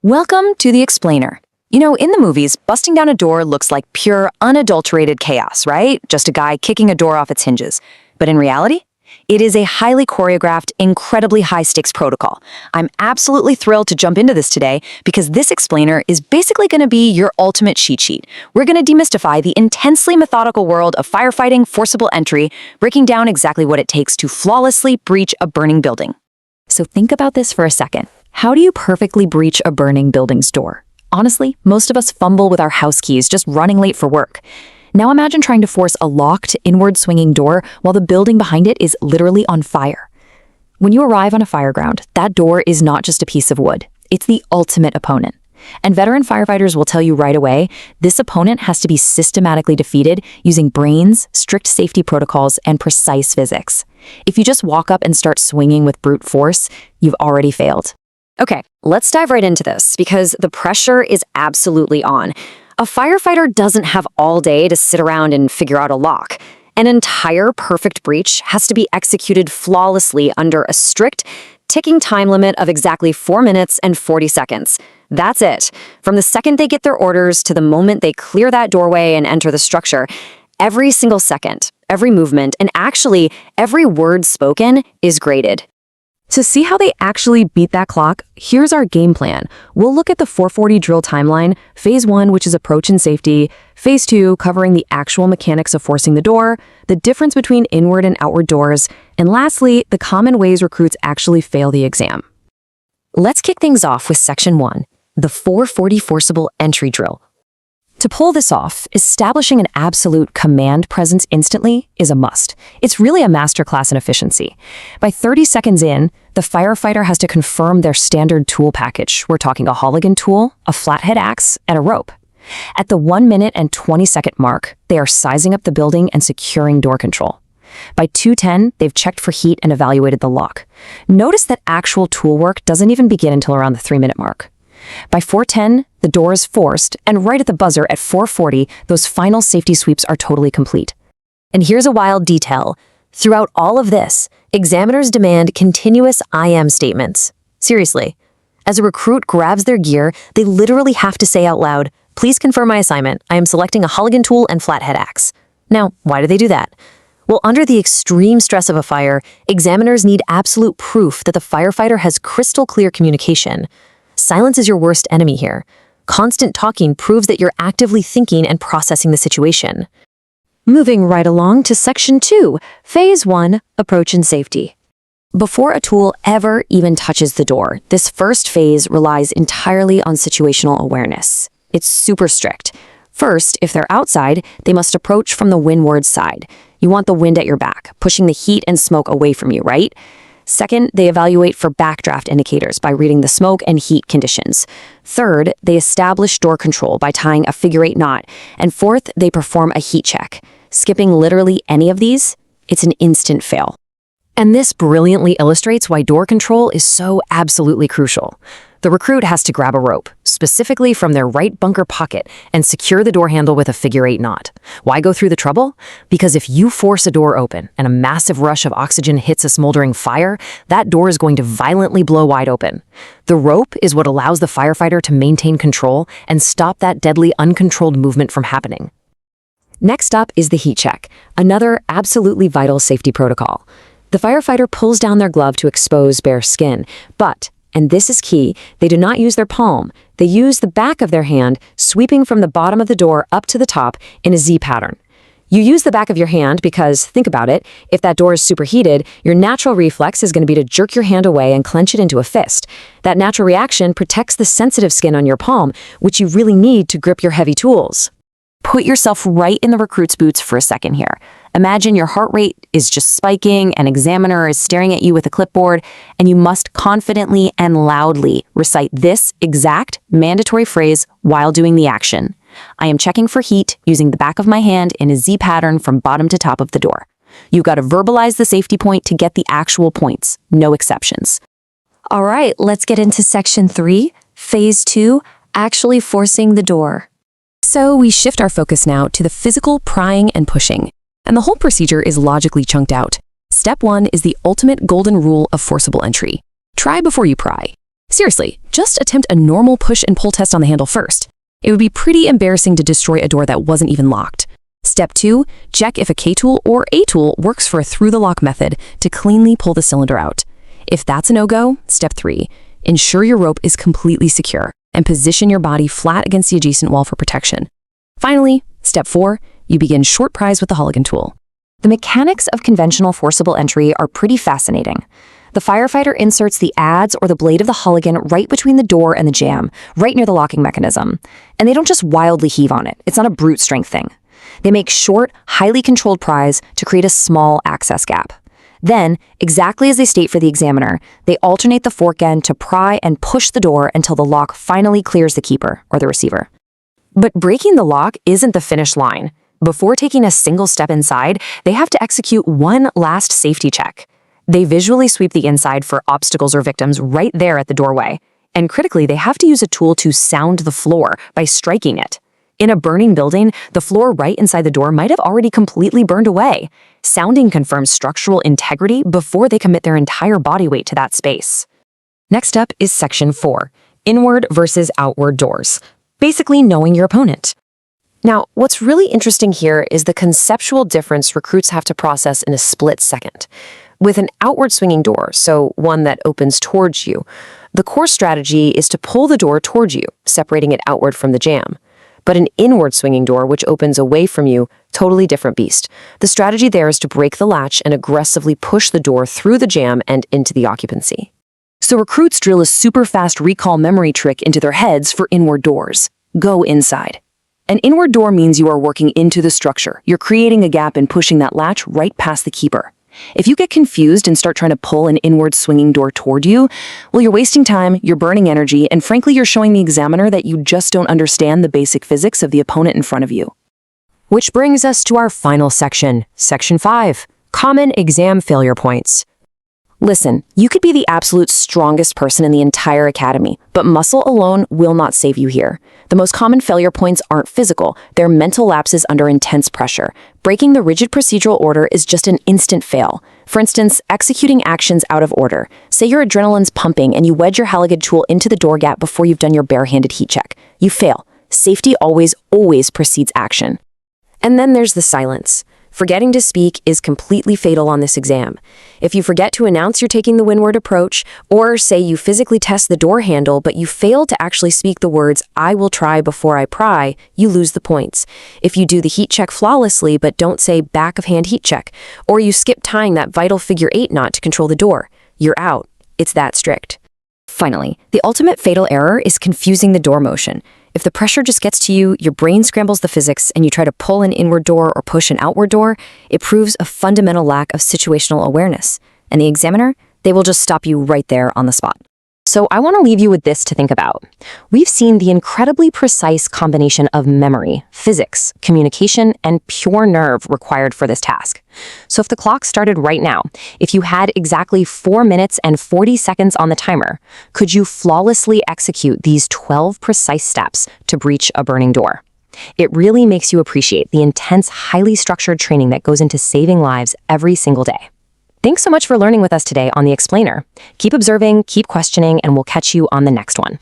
Welcome to the explainer. You know, in the movies, busting down a door looks like pure, unadulterated chaos, right? Just a guy kicking a door off its hinges. But in reality, it is a highly choreographed, incredibly high-stakes protocol. I'm absolutely thrilled to jump into this today because this explainer is basically going to be your ultimate cheat sheet. We're going to demystify the intensely methodical world of firefighting forcible entry, breaking down exactly what it takes to flawlessly breach a burning building. So think about this for a second. How do you perfectly breach a burning building's door? Honestly, most of us fumble with our house keys just running late for work. Now imagine trying to force a locked, inward-swinging door while the building behind it is literally on fire. When you arrive on a fireground, that door is not just a piece of wood. It's the ultimate opponent. And veteran firefighters will tell you right away, this opponent has to be systematically defeated using brains, strict safety protocols, and precise physics. If you just walk up and start swinging with brute force, you've already failed. Okay, let's dive right into this because the pressure is absolutely on. A firefighter doesn't have all day to sit around and figure out a lock. An entire perfect breach has to be executed flawlessly under a strict, ticking time limit of exactly 4 minutes and 40 seconds. That's it. From the second they get their orders to the moment they clear that doorway and enter the structure, every single second, every movement, and actually every word spoken is graded. To see how they actually beat that clock, here's our game plan. We'll look at the 440 drill timeline, Phase 1, which is approach and safety, Phase 2, covering the actual mechanics of forcing the door, the difference between inward and outward doors, and lastly, the common ways recruits actually fail the exam. Let's kick things off with Section 1, the 440 forcible entry drill. To pull this off, establishing an absolute command presence instantly is a must. It's really a masterclass in efficiency. By 30 seconds in, the firefighter has to confirm their standard tool package. We're talking a Holligan tool, a flathead axe, and a rope. At the 1 minute and 20-second mark, they are sizing up the building and securing door control. By 2:10, they've checked for heat and evaluated the lock. Notice that actual tool work doesn't even begin until around the 3-minute mark. By 4:10, the door is forced, and right at the buzzer at 4:40, those final safety sweeps are totally complete. And here's a wild detail. Throughout all of this, examiners demand continuous I am statements. Seriously. As a recruit grabs their gear, they literally have to say out loud, "Please confirm my assignment. I am selecting a Holligan tool and flathead axe." Now, why do they do that? Well, under the extreme stress of a fire, examiners need absolute proof that the firefighter has crystal clear communication. Silence is your worst enemy here. Constant talking proves that you're actively thinking and processing the situation. Moving right along to Section 2, Phase 1, Approach and Safety. Before a tool ever even touches the door, this first phase relies entirely on situational awareness. It's super strict. First, if they're outside, they must approach from the windward side. You want the wind at your back, pushing the heat and smoke away from you, right? Second, they evaluate for backdraft indicators by reading the smoke and heat conditions. Third, they establish door control by tying a figure-8 knot. And fourth, they perform a heat check. Skipping literally any of these, it's an instant fail. And this brilliantly illustrates why door control is so absolutely crucial. The recruit has to grab a rope, specifically from their right bunker pocket, and secure the door handle with a figure-8 knot. Why go through the trouble? Because if you force a door open and a massive rush of oxygen hits a smoldering fire, that door is going to violently blow wide open. The rope is what allows the firefighter to maintain control and stop that deadly uncontrolled movement from happening. Next up is the heat check, another absolutely vital safety protocol. The firefighter pulls down their glove to expose bare skin, but, and this is key, they do not use their palm. They use the back of their hand, sweeping from the bottom of the door up to the top in a Z pattern. You use the back of your hand because, think about it, if that door is superheated, your natural reflex is going to be to jerk your hand away and clench it into a fist. That natural reaction protects the sensitive skin on your palm, which you really need to grip your heavy tools. Put yourself right in the recruit's boots for a second here. Imagine your heart rate is just spiking, an examiner is staring at you with a clipboard, and you must confidently and loudly recite this exact mandatory phrase while doing the action. I am checking for heat using the back of my hand in a Z pattern from bottom to top of the door. You've got to verbalize the safety point to get the actual points, no exceptions. All right, let's get into Section 3, Phase 2, actually forcing the door. So we shift our focus now to the physical prying and pushing. And the whole procedure is logically chunked out. Step 1 is the ultimate golden rule of forcible entry. Try before you pry. Seriously, just attempt a normal push and pull test on the handle first. It would be pretty embarrassing to destroy a door that wasn't even locked. Step 2, check if a K-tool or A-tool works for a through-the-lock method to cleanly pull the cylinder out. If that's a no-go, step 3, ensure your rope is completely secure and position your body flat against the adjacent wall for protection. Finally, step 4, you begin short prise with the Halligan tool. The mechanics of conventional forcible entry are pretty fascinating. The firefighter inserts the adze or the blade of the Halligan right between the door and the jamb, right near the locking mechanism. And they don't just wildly heave on it. It's not a brute strength thing. They make short, highly controlled prise to create a small access gap. Then, exactly as they state for the examiner, they alternate the fork end to pry and push the door until the lock finally clears the keeper or the receiver. But breaking the lock isn't the finish line. Before taking a single step inside, they have to execute one last safety check. They visually sweep the inside for obstacles or victims right there at the doorway. And critically, they have to use a tool to sound the floor by striking it. In a burning building, the floor right inside the door might have already completely burned away. Sounding confirms structural integrity before they commit their entire body weight to that space. Next up is Section 4, Inward versus Outward Doors. Basically knowing your opponent. Now, what's really interesting here is the conceptual difference recruits have to process in a split second. With an outward swinging door, so one that opens towards you, the core strategy is to pull the door towards you, separating it outward from the jamb. But an inward swinging door, which opens away from you, totally different beast. The strategy there is to break the latch and aggressively push the door through the jamb and into the occupancy. So recruits drill a super fast recall memory trick into their heads for inward doors. Go inside. An inward door means you are working into the structure. You're creating a gap and pushing that latch right past the keeper. If you get confused and start trying to pull an inward swinging door toward you, well, you're wasting time, you're burning energy, and frankly, you're showing the examiner that you just don't understand the basic physics of the opponent in front of you. Which brings us to our final section, Section 5, Common Exam Failure Points. Listen, you could be the absolute strongest person in the entire academy, but muscle alone will not save you here. The most common failure points aren't physical, they're mental lapses under intense pressure. Breaking the rigid procedural order is just an instant fail. For instance, executing actions out of order. Say your adrenaline's pumping and you wedge your Halligan tool into the door gap before you've done your barehanded heat check. You fail. Safety always precedes action. And then there's the silence. Forgetting to speak is completely fatal on this exam. If you forget to announce you're taking the windward approach, or say you physically test the door handle but you fail to actually speak the words, "I will try before I pry," you lose the points. If you do the heat check flawlessly but don't say back of hand heat check, or you skip tying that vital figure 8 knot to control the door, you're out. It's that strict. Finally, the ultimate fatal error is confusing the door motion. If the pressure just gets to you, your brain scrambles the physics, and you try to pull an inward door or push an outward door, it proves a fundamental lack of situational awareness. And the examiner, they will just stop you right there on the spot. So I want to leave you with this to think about. We've seen the incredibly precise combination of memory, physics, communication, and pure nerve required for this task. So if the clock started right now, if you had exactly 4 minutes and 40 seconds on the timer, could you flawlessly execute these 12 precise steps to breach a burning door? It really makes you appreciate the intense, highly structured training that goes into saving lives every single day. Thanks so much for learning with us today on The Explainer. Keep observing, keep questioning, and we'll catch you on the next one.